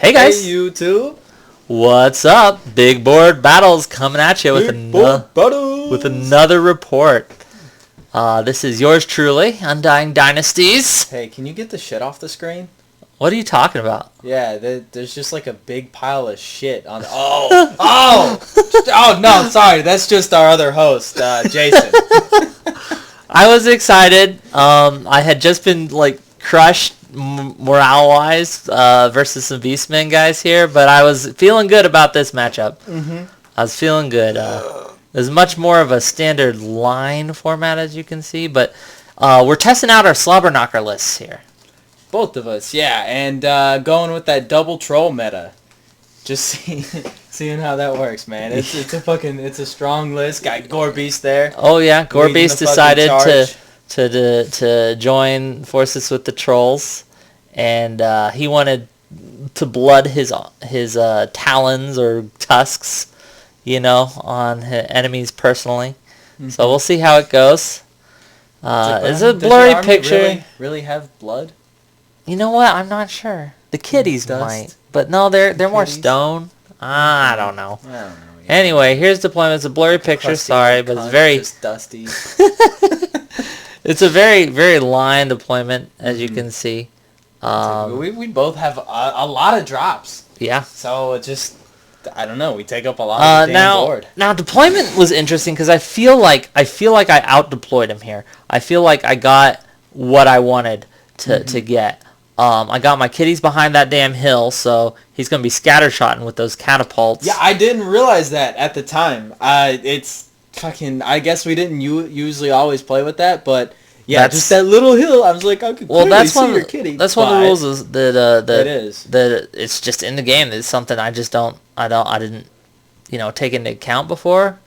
Hey guys! Hey YouTube! What's up? Big Board Battles coming at you with another report. This is yours truly, Undying Dynasties. Hey, can you get the shit off the screen? What are you talking about? Yeah, there's just like a big pile of shit on. Oh no! Sorry, that's just our other host, Jason. I was excited. I had just been crushed morale-wise versus some Beastmen guys here, but I was feeling good about this matchup. I was feeling good. There's much more of a standard line format, as you can see, but we're testing out our Slobberknocker lists here. Both of us, yeah, and going with that double troll meta. Just seeing how that works, man. It's a strong list. Got Gore Beast there. Oh yeah, Gore Beast decided to join forces with the trolls, and he wanted to blood his talons or tusks, on his enemies personally. So we'll see how it goes. It's a blurry picture. Really have blood? You know what? I'm not sure. The kitties might, but no, they're more stone. I don't know. Anyway, here's deployment. It's a blurry picture. Sorry, but it's very just dusty. It's a very, very line deployment, as you can see. We both have a lot of drops. Yeah. So it just, I don't know. We take up a lot of the damn board. Now deployment was interesting because I feel like I out deployed him here. I feel like I got what I wanted to get. I got my kitties behind that damn hill, so he's gonna be scattershotting with those catapults. Yeah, I didn't realize that at the time. It's fucking. I guess we didn't usually always play with that, but yeah, just that little hill. I was like, I could clearly see your kitty. That's one of the rules is that it is that it's just in the game. It's something I didn't take into account before.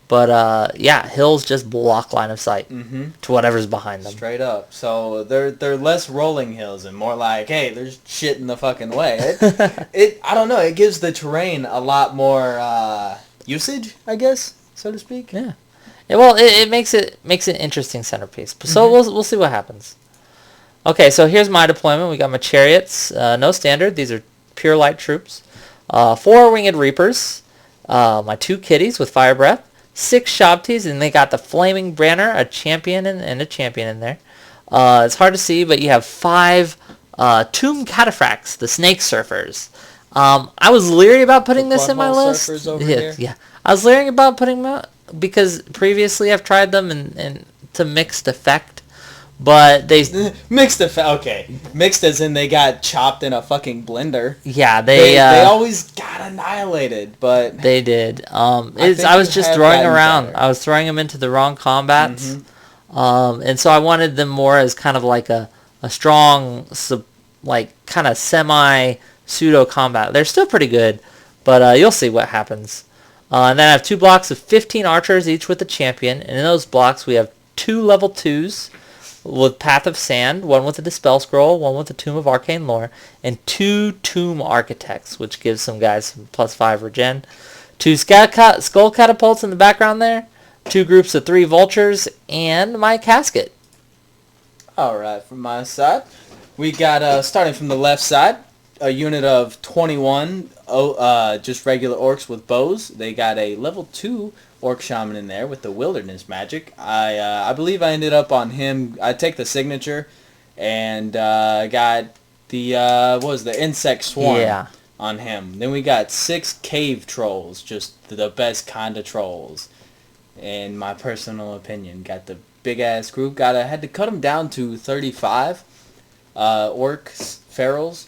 But yeah, hills just block line of sight to whatever's behind them. Straight up. So they're less rolling hills and more like, hey, there's shit in the fucking way. I don't know. It gives the terrain a lot more usage, I guess, so to speak. Yeah. Well, it makes it an interesting centerpiece. So we'll see what happens. Okay, so here's my deployment. We got my chariots, no standard. These are pure light troops. 4 winged reapers. My 2 kitties with fire breath. 6 Shabtis, and they got the flaming banner, a champion and a champion in there. It's hard to see, but you have 5 tomb cataphracts, the snake surfers. I was leery about putting this in my list. Yeah, I was leery about putting them out because previously I've tried them and to mixed effect, but they mixed effect. Okay, mixed as in they got chopped in a fucking blender. Yeah, they always got annihilated, but they did. I was just throwing around. Better. I was throwing them into the wrong combats, and so I wanted them more as kind of like a strong, kind of semi pseudo combat. They're still pretty good, but you'll see what happens. And then I have 2 blocks of 15 archers, each with a champion, and in those blocks we have 2 level 2s. With Path of Sand, 1 with a Dispel Scroll, 1 with a Tomb of Arcane Lore, and 2 Tomb Architects, which gives some guys some +5 regen. 2 Skull Catapults in the background there, 2 groups of 3 Vultures, and my Casket. Alright, from my side, we got, starting from the left side, a unit of 21 just regular orcs with bows. They got a level 2 Orc Shaman in there with the Wilderness Magic. I believe I ended up on him. I take the signature and got the the Insect Swarm on him. Then we got 6 Cave Trolls, just the best kind of trolls, in my personal opinion. Got the big ass group. Had to cut them down to 35 orcs, ferals.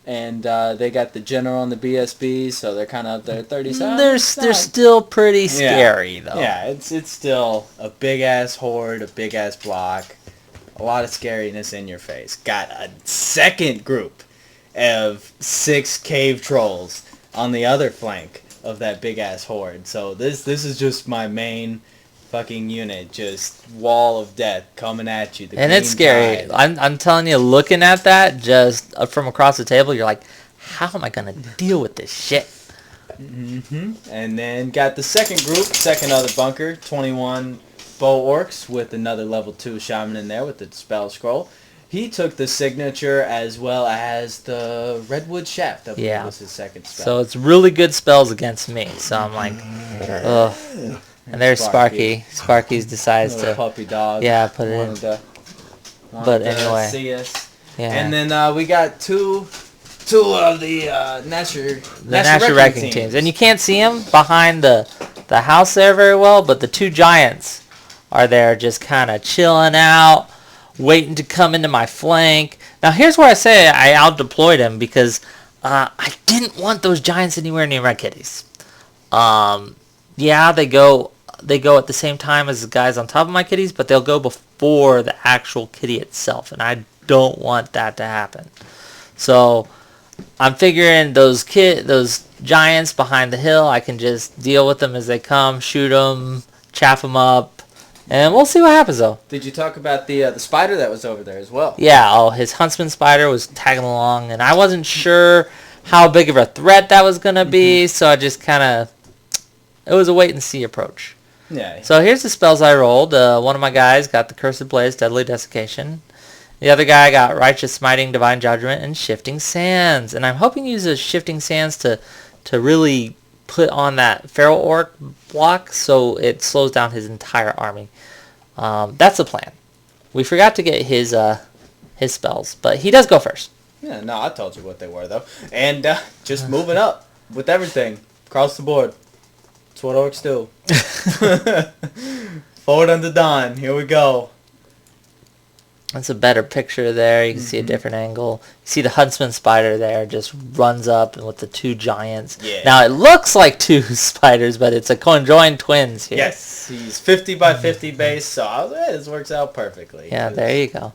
And they got the general and the BSB, so they're kind of up there 37. They're still pretty scary, though. Yeah, it's still a big-ass horde, a big-ass block. A lot of scariness in your face. Got a second group of 6 cave trolls on the other flank of that big-ass horde. So this is just my main fucking unit, just wall of death coming at you. And it's scary. I'm telling you, looking at that just from across the table, you're like, how am I gonna deal with this shit? And then got the second group, second other bunker, 21 bow orcs with another level 2 shaman in there with the spell scroll. He took the signature as well as the Redwood Shaft. I believe was his second spell. So it's really good spells against me. So I'm like, ugh. And there's Sparky. Sparky's decides to puppy dog. Yeah, put it in. But anyway. See us. Yeah. And then we got two of the Nasher Wrecking teams. And you can't see them behind the house there very well, but the two giants are there just kind of chilling out, waiting to come into my flank. Now here's where I say I out-deployed him because I didn't want those giants anywhere near my kitties. Yeah, they go at the same time as the guys on top of my kitties, but they'll go before the actual kitty itself, and I don't want that to happen. So I'm figuring those giants behind the hill, I can just deal with them as they come, shoot them, chaff them up, and we'll see what happens though. Did you talk about the spider that was over there as well? Yeah, his huntsman spider was tagging along, and I wasn't sure how big of a threat that was going to be, so I just kind of, it was a wait and see approach. Yeah. So here's the spells I rolled. One of my guys got the Cursed Blaze, Deadly Desiccation. The other guy got Righteous Smiting, Divine Judgment, and Shifting Sands. And I'm hoping to use the Shifting Sands to really put on that Feral Orc block so it slows down his entire army. That's the plan. We forgot to get his spells, but he does go first. Yeah, no, I told you what they were, though. And just moving up with everything across the board. That's what Orcs do. Forward unto dawn. Here we go. That's a better picture there. You can see a different angle. You see the Huntsman Spider there just runs up and with the two giants. Yeah. Now, it looks like two spiders, but it's a conjoined twins here. Yes, he's 50 by 50 base, so this works out perfectly. Yeah, there you go.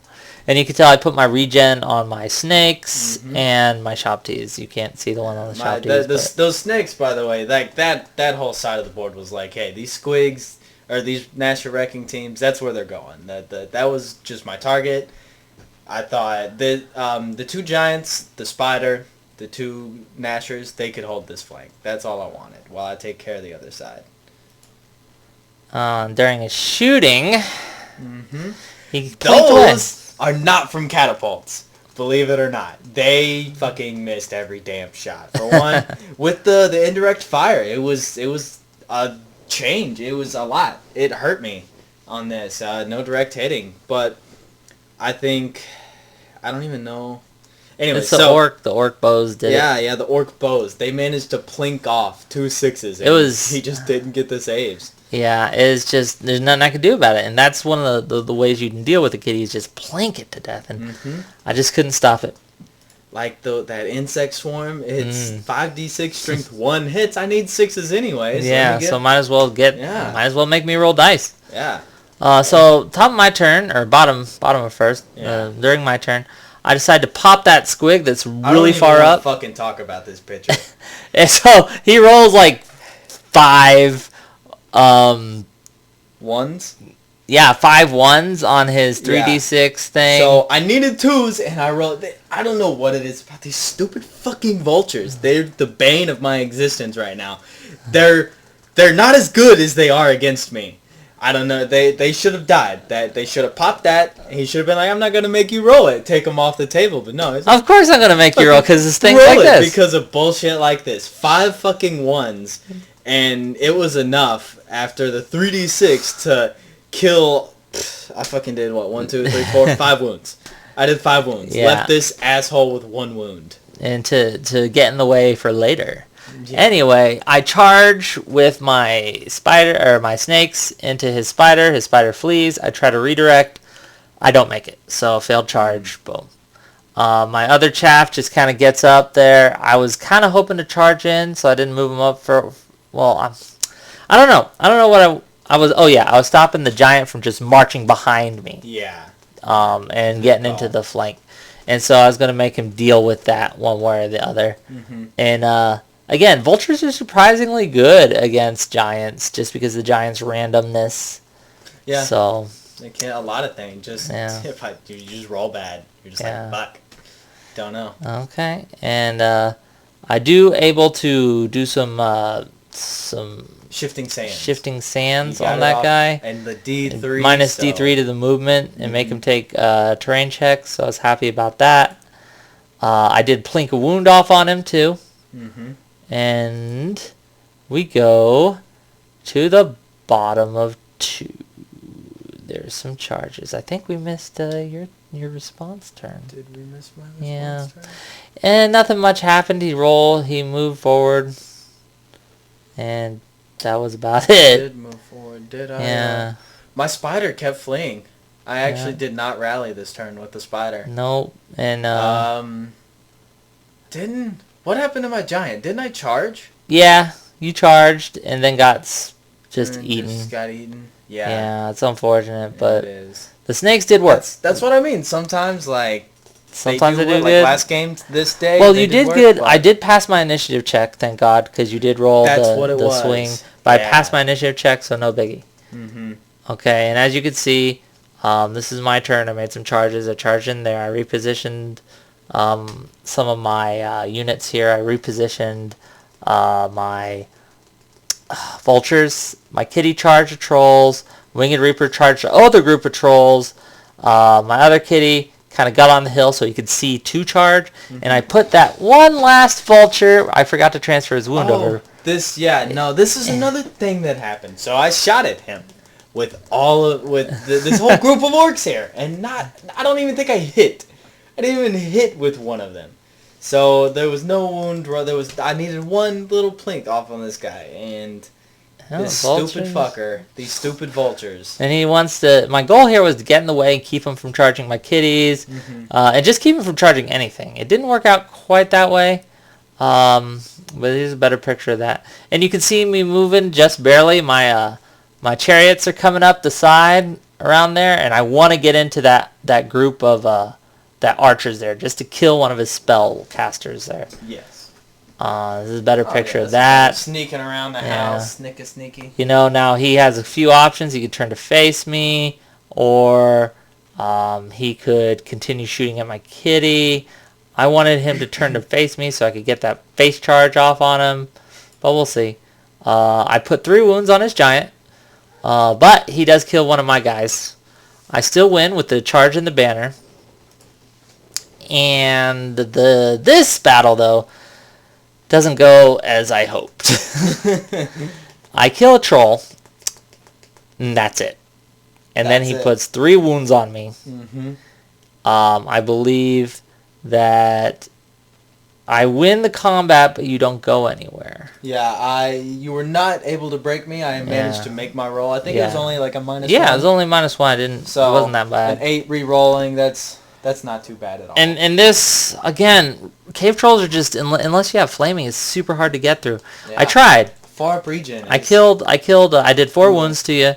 And you can tell I put my regen on my snakes and my shop tees. You can't see the one on the shop tees. Those snakes, by the way, like that whole side of the board was like, hey, these squigs or these Nasher Wrecking teams, that's where they're going. That was just my target. I thought the two giants, the spider, the two Nashers, they could hold this flank. That's all I wanted while I take care of the other side. During a shooting, he those are not from catapults, believe it or not. They fucking missed every damn shot. For one, with the indirect fire, it was a change. It was a lot. It hurt me on this. No direct hitting, but I think I don't even know. Anyway, it's the orc bows did it. Yeah, the orc bows. They managed to plink off 2 6s. He just didn't get the saves. Yeah, it's just there's nothing I could do about it, and that's one of the ways you can deal with the kitty is just plink it to death, and I just couldn't stop it. Like that insect swarm, it's 5d6 strength 1 hits. I need 6s anyways. Yeah, so might as well make me roll dice. Yeah. So top of my turn or bottom of first. During my turn, I decided to pop that squig that's really far up. Fucking talk about this picture. And so he rolls like 5 ones. Yeah, 5 ones on his 3d6 thing. So I needed 2s, and I rolled. I don't know what it is about these stupid fucking vultures. They're the bane of my existence right now. They're not as good as they are against me. I don't know. They should have died. They should have popped that. And he should have been like, I'm not gonna make you roll it. Take them off the table. But no. Of course I'm gonna make you roll because it's things like this. Because of bullshit like this. 5 fucking ones, and it was enough after the 3d6 to kill. I fucking did what? 1, 2, 3, 4, 5 wounds. I did 5 wounds. Yeah. Left this asshole with 1 wound. And to get in the way for later. Yeah. Anyway, I charge with my spider or my snakes into his spider. His spider flees. I try to redirect. I don't make it. So failed charge. Boom. My other chaff just kind of gets up there. I was kind of hoping to charge in, so I didn't move him up for. Well, I don't know. I don't know what I was. Oh yeah, I was stopping the giant from just marching behind me. Yeah. And getting into the flank, and so I was gonna make him deal with that one way or the other. And again, vultures are surprisingly good against giants, just because of the giants' randomness. Yeah. So they can't a lot of things. Just you just roll bad. You're just like fuck. Don't know. Okay, and I do able to do some some shifting sands on that guy. And the D3. Minus D3 to the movement and make him take terrain checks, so I was happy about that. I did plink a wound off on him too. And we go to the bottom of 2. There's some charges. I think we missed your response turn. Did we miss my response turn? And nothing much happened. He moved forward. And that was about it. Did move forward, did I? Yeah. My spider kept fleeing. I actually did not rally this turn with the spider. Nope. And what happened to my giant? Didn't I charge? Yeah, you charged and then got just eaten. Just got eaten. Yeah. Yeah, it's unfortunate, but it is. The snakes did work. That's what I mean. Sometimes they do good. Like last game this day. Well, you did good. I did pass my initiative check, thank God, because you did roll the swing. But I passed my initiative check, so no biggie. Okay, and as you can see, this is my turn. I made some charges. I charged in there. I repositioned some of my units here. I repositioned my vultures. My kitty charged the trolls. Winged Reaper charged the other group of trolls. My other kitty kind of got on the hill so you could see 2 charge. And I put that one last vulture. I forgot to transfer his wound over. This is another thing that happened. So I shot at him with this whole group of orcs here, and I don't even think I hit. I didn't even hit with one of them. So there was no wound. I needed one little plink off on this guy, and this stupid fucker, these stupid vultures. And he wants to. My goal here was to get in the way and keep him from charging my kitties, and just keep him from charging anything. It didn't work out quite that way, but here's a better picture of that. And you can see me moving just barely. My chariots are coming up the side around there, and I want to get into that group of that archers there just to kill one of his spell casters there. Yes. This is a better picture of that. Sneaking around the house, sneaky. You know, now he has a few options. He could turn to face me, or he could continue shooting at my kitty. I wanted him to turn to face me so I could get that face charge off on him, but we'll see. I put 3 wounds on his giant, but he does kill one of my guys. I still win with the charge and the banner. And this battle, though, doesn't go as I hoped. I kill a troll, and that's it. And then he puts 3 wounds on me. I believe that I win the combat, but you don't go anywhere. Yeah, you were not able to break me. I managed to make my roll. I think it was only like a -1. Yeah, it was only -1. It wasn't that bad. An 8 re-rolling, that's not too bad at all. And this, again, cave trolls are just, unless you have flaming, it's super hard to get through. Yeah. I tried. Far up region. I did 4 wounds to you,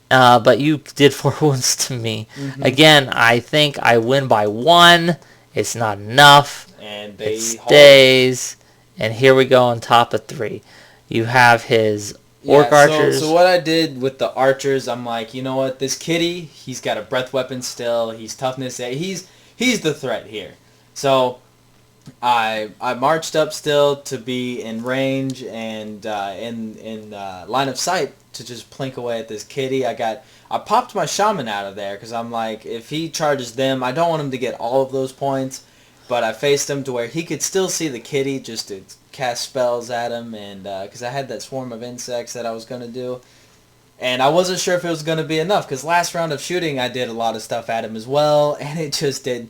but you did 4 wounds to me. Again, I think I win by 1. It's not enough. And it stays. And here we go on top of 3. You have his orc archers. So what I did with the archers, I'm like, you know what? This kitty, he's got a breath weapon still. He's toughness 8. He's the threat here. So I marched up still to be in range and in line of sight to just plink away at this kitty. I popped my shaman out of there because I'm like, if he charges them, I don't want him to get all of those points. But I faced him to where he could still see the kitty just to cast spells at him, and because I had that swarm of insects that I was going to do. And I wasn't sure if it was going to be enough, because last round of shooting I did a lot of stuff at him as well, and it just didn't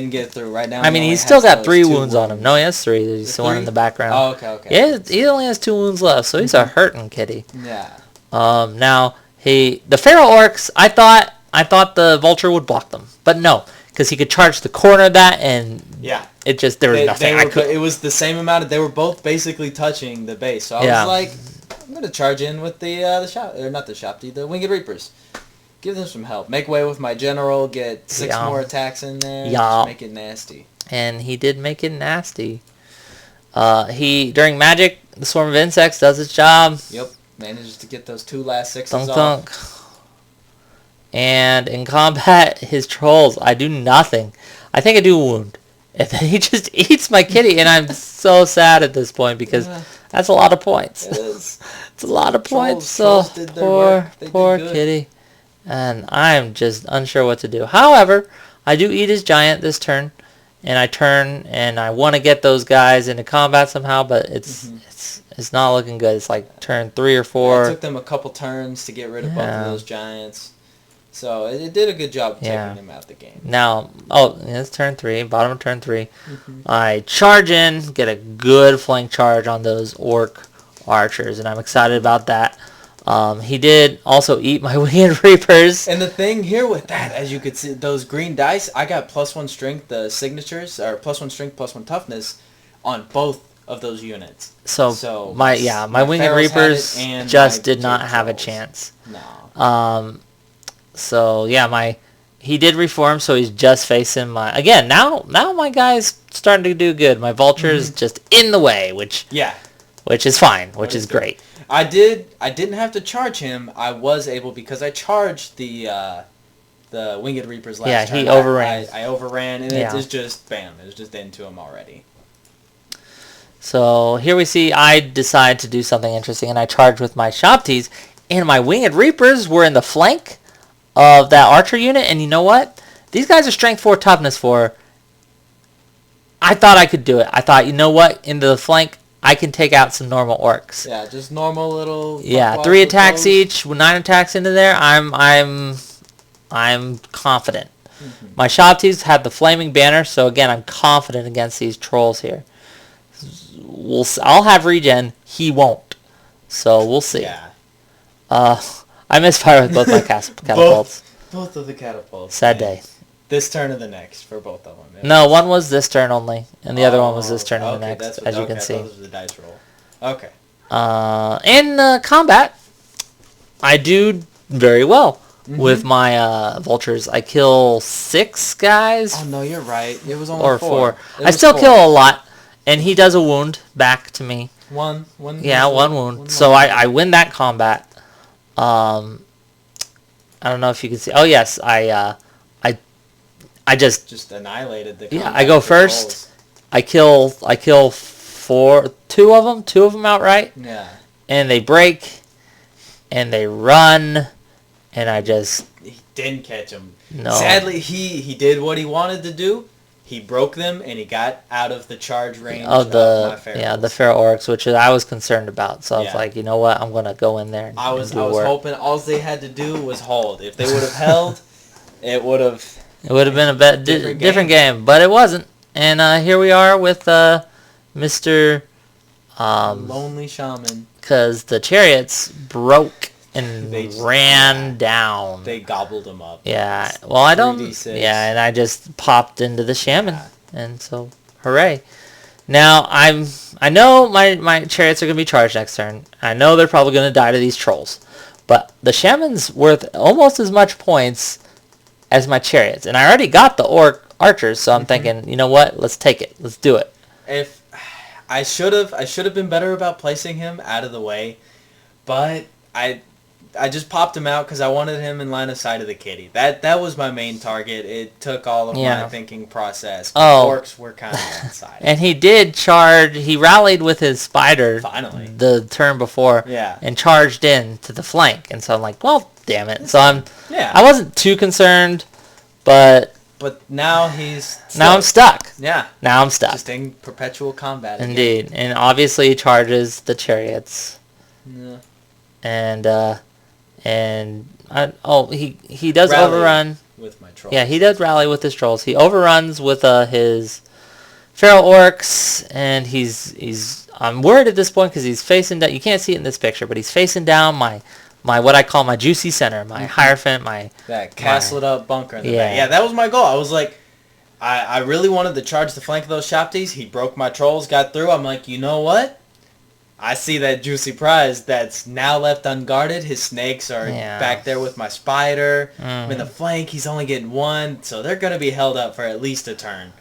get through. Right now, I mean, he's still got 3 wounds on him. No, he has 3. There's the one in the background. Oh, okay. Yeah, he only has 2 wounds left, so he's a hurting kitty. Yeah. Now, the feral orcs, I thought the vulture would block them, but no. Because he could charge the corner of that, and it just, there was nothing. It was the same amount. They were both basically touching the base. So I was like, I'm going to charge in with the shop, or not the shop, the Winged Reapers. Give them some help. Make way with my general, get 6 more attacks in there, just make it nasty. And he did make it nasty. During magic, the swarm of insects does its job. Yep, manages to get those 2 last 6s off. Thunk. And in combat, his trolls, I do nothing. I think I do a wound. And then he just eats my kitty, and I'm so sad at this point because that's a lot of points. It is. It's a lot of points. Trolls So did their work. poor kitty. And I'm just unsure what to do. However, I do eat his giant this turn, and I turn, and I want to get those guys into combat somehow, but it's not looking good. It's like turn 3 or 4. It took them a couple turns to get rid of both of those giants. So it did a good job taking him out the game. Now, it's turn 3, bottom of turn 3. I charge in, get a good flank charge on those orc archers, and I'm excited about that. He did also eat my winged reapers. And the thing here with that, as you could see, those green dice, I got +1 strength, the signatures, or +1 strength, +1 toughness on both of those units. So my winged reapers just did not have a chance. No. So yeah, he did reform, so he's just facing my now my guy's starting to do good. My vulture's just in the way, which is fine, which is great. I didn't have to charge him. I was able because I charged the winged reapers last turn. Yeah, he overran. I overran, and it was just bam. It was just into him already. So here we see I decide to do something interesting, and I charge with my Shopties, and my winged reapers were in the flank of that archer unit, and you know what? These guys are strength 4, toughness 4. I thought I could do it. I thought, you know what? Into the flank, I can take out some normal orcs. Yeah, just normal little. 3 attacks each, with 9 attacks into there. I'm confident. My Shopties had the flaming banner, so again, I'm confident against these trolls here. I'll have regen. He won't. So we'll see. Yeah. I misfire with both my catapults. Both of the catapults. Sad day. This turn or the next for both of them. No, one was this turn only, and the other one was this turn and the next, as you can see. Those are the dice roll. Okay. In combat, I do very well with my vultures. I kill 6 guys. Oh, no, you're right. It was only 4. I still kill a lot, and he does a wound back to me. One wound. So I win that combat. I don't know if you can see. Oh yes, I just annihilated the. Yeah, I go first. I kill 2 of them outright. Yeah. And they break, and they run, and He didn't catch them. No. Sadly, he did what he wanted to do. He broke them, and he got out of the charge range of my feral. Yeah, the feral orcs, which I was concerned about. So I was like, you know what, I'm gonna go in there. I was hoping all they had to do was hold. If they would have held, it would have. It would have been a different game, but it wasn't. And here we are with Mr. Lonely Shaman. Because the chariots broke and ran down. They gobbled them up. Yeah. Well, I don't. 3d6. Yeah, and I just popped into the shaman, and so hooray! Now I know my chariots are gonna be charged next turn. I know they're probably gonna die to these trolls, but the shaman's worth almost as much points as my chariots, and I already got the orc archers, so I'm thinking, you know what? Let's take it. Let's do it. If I should have been better about placing him out of the way, but I just popped him out because I wanted him in line of sight of the kitty. That was my main target. It took all of my thinking process. Orcs were kind of inside. And he did charge. He rallied with his spider. Finally. The turn before. Yeah. And charged in to the flank. And so I'm like, well, damn it. So I wasn't too concerned, but now he's stuck. Now I'm stuck. Yeah. Now I'm stuck. Just in perpetual combat. Indeed. Again. And obviously he charges the chariots. Yeah. He does overrun with my trolls. Yeah, he does rally with his trolls. He overruns with his feral orcs, and I'm worried at this point because he's facing down. You can't see it in this picture, but he's facing down my what I call my juicy center, my Hierophant, that castled up bunker in the back. Yeah, that was my goal. I was like, I really wanted to charge the flank of those Shopties. He broke my trolls, got through. I'm like, you know what? I see that juicy prize that's now left unguarded. His snakes are back there with my spider. I'm in the flank. He's only getting 1, so they're going to be held up for at least a turn.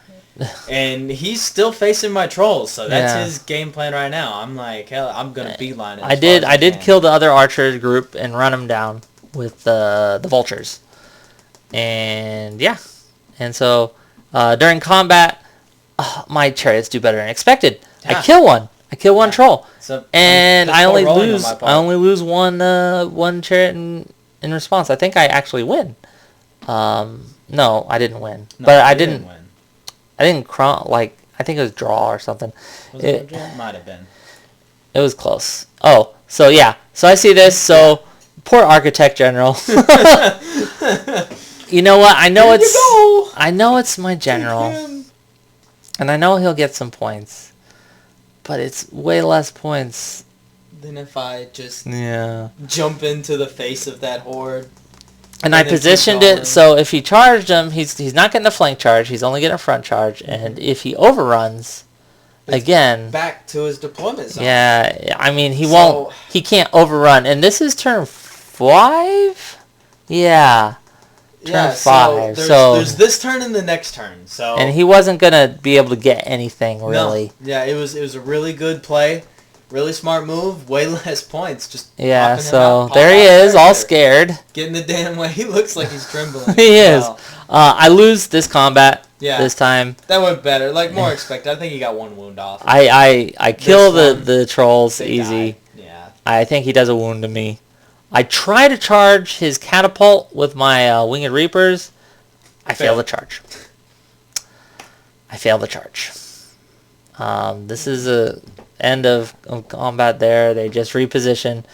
And he's still facing my trolls, so that's his game plan right now. I'm like, hell, I'm going to beeline it. I did kill the other archer group and run them down with the vultures. And, yeah. And so, during combat, my chariots do better than expected. Yeah. I kill one. I kill one troll. So, and I only lose one chariot in response. I think I actually win. No, I didn't win. No, but I didn't win. I didn't I think it was draw or something. Was it a draw? Might have been. It was close. Oh, so yeah. So I see this. So poor Architect General. You know what? I know it's my general. And I know he'll get some points. But it's way less points than if I just jump into the face of that horde. And I positioned it so if he charged him, he's not getting a flank charge. He's only getting a front charge. And if he overruns, again, back to his deployment zone. Yeah, I mean he can't overrun. And this is turn 5? Yeah. Turn 5. So there's this turn and the next turn. So and he wasn't gonna be able to get anything really. No. Yeah, it was a really good play, really smart move. Way less points. Just so there he is, all scared. Getting the damn way. He looks like he's trembling. He is. I lose this combat. Yeah. This time. That went better. Like more expected. I think he got one wound off. I kill the trolls easy. Die. Yeah. I think he does a wound to me. I try to charge his catapult with my Winged Reapers. I fail the charge. This is a end of combat there. They just reposition.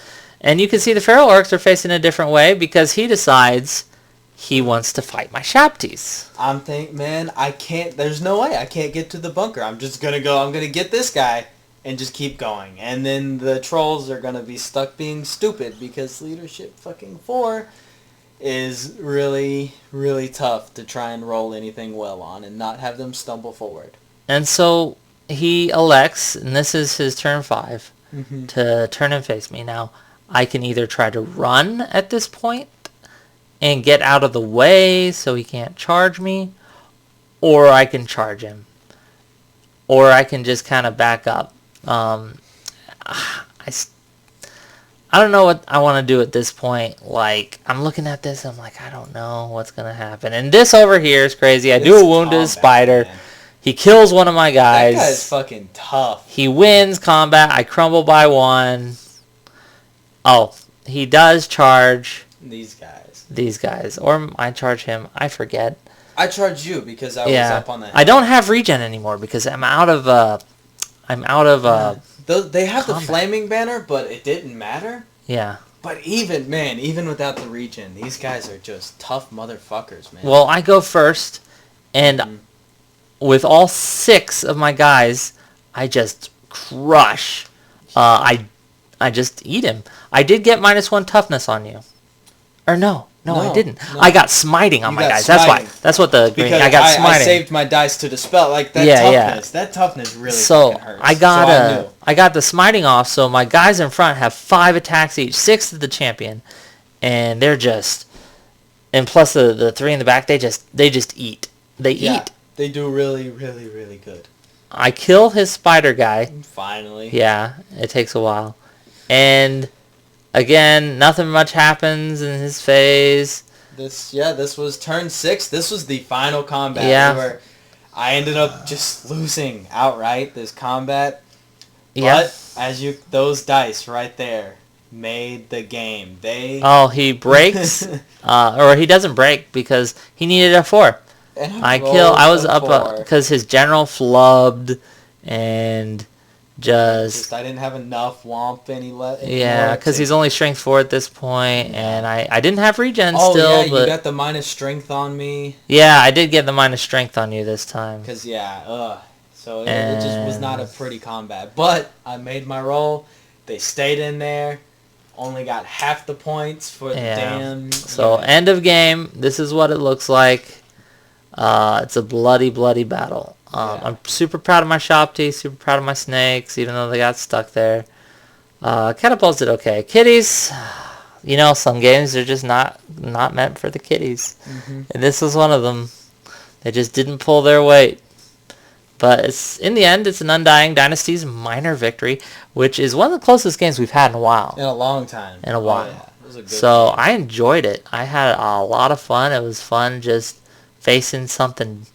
And you can see the Feral Orcs are facing a different way because he decides he wants to fight my Shapties. I'm thinking, man, I can't, there's no way I can't get to the bunker. I'm just going to go, I'm going to get this guy. And just keep going. And then the trolls are going to be stuck being stupid because leadership fucking 4 is really, really tough to try and roll anything well on and not have them stumble forward. And so he elects, and this is his turn 5, to turn and face me. Now, I can either try to run at this point and get out of the way so he can't charge me, or I can charge him. Or I can just kind of back up. I don't know what I want to do at this point. Like, I'm looking at this, I'm like, I don't know what's going to happen. And this over here is crazy. I do a wound to his spider. Man. He kills one of my guys. That guy's fucking tough. He wins combat. I crumble by 1. Oh, he does charge these guys. Or I charge him. I forget. I charged you because I was up on that. I don't have regen anymore because I'm out of they have the flaming banner, but it didn't matter. Yeah. But even without the regen, these guys are just tough motherfuckers, man. Well, I go first, and with all 6 of my guys, I just crush. I just eat him. I did get -1 toughness on you. Or no, I didn't. No. I got smiting on my guys. Smiting. That's why. That's what the green. I got smiting. I saved my dice to dispel like that toughness. Yeah. That toughness really hurts. I got the smiting off. So my guys in front have 5 attacks each, 6 to the champion, and they're just. And plus the 3 in the back, they just eat. They eat. They do really, really, really good. I kill his spider guy. Finally. Yeah, it takes a while, and. Again, nothing much happens in his phase. This was turn 6. This was the final combat. Yeah. Where I ended up just losing outright this combat. But those dice right there made the game. He breaks, or he doesn't break because he needed a 4. I was up because his general flubbed and. Just I didn't have enough womp any Yeah, because he's only strength 4 at this point, and I didn't have regen still. You got the minus strength on me. Yeah, I did get the minus strength on you this time. Because so it just was not a pretty combat. But I made my roll. They stayed in there. Only got half the points for the damn. So end of game. This is what it looks like. It's a bloody, bloody battle. I'm super proud of my Shopti, super proud of my snakes, even though they got stuck there. Catapults did okay. Kitties, some games are just not meant for the kitties. And this was one of them. They just didn't pull their weight. But in the end, it's an Undying Dynasties minor victory, which is one of the closest games we've had in a while. In a long time. In a while. It was a good game. I enjoyed it. I had a lot of fun. It was fun just facing something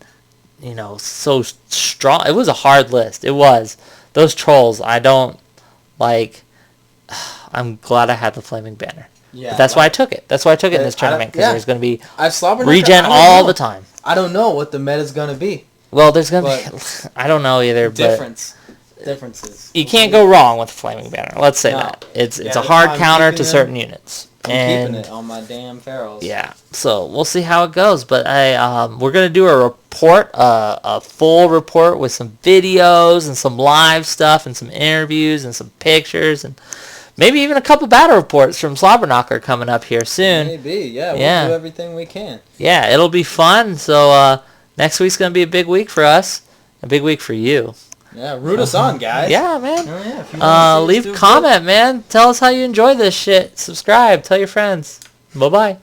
so strong. It was a hard list. It was. Those trolls, I don't like. I'm glad I had the flaming banner. Yeah, but that's why I took it. That's why I took it in this tournament, because there's going to be regen all the time. I don't know what the meta's going to be. Well, there's going to be... I don't know either, Differences. You can't go wrong with the flaming banner. Let's say that. It's a hard counter to certain units. I'm keeping it on my damn ferals. Yeah, so we'll see how it goes. But we're going to do a report, a full report with some videos and some live stuff and some interviews and some pictures and maybe even a couple battle reports from Slobberknocker coming up here soon. Maybe, yeah. We'll do everything we can. Yeah, it'll be fun. So next week's going to be a big week for us, a big week for you. Yeah, root us on, guys. Yeah, man. Oh, yeah, leave a comment, man. Tell us how you enjoy this shit. Subscribe. Tell your friends. Bye-bye.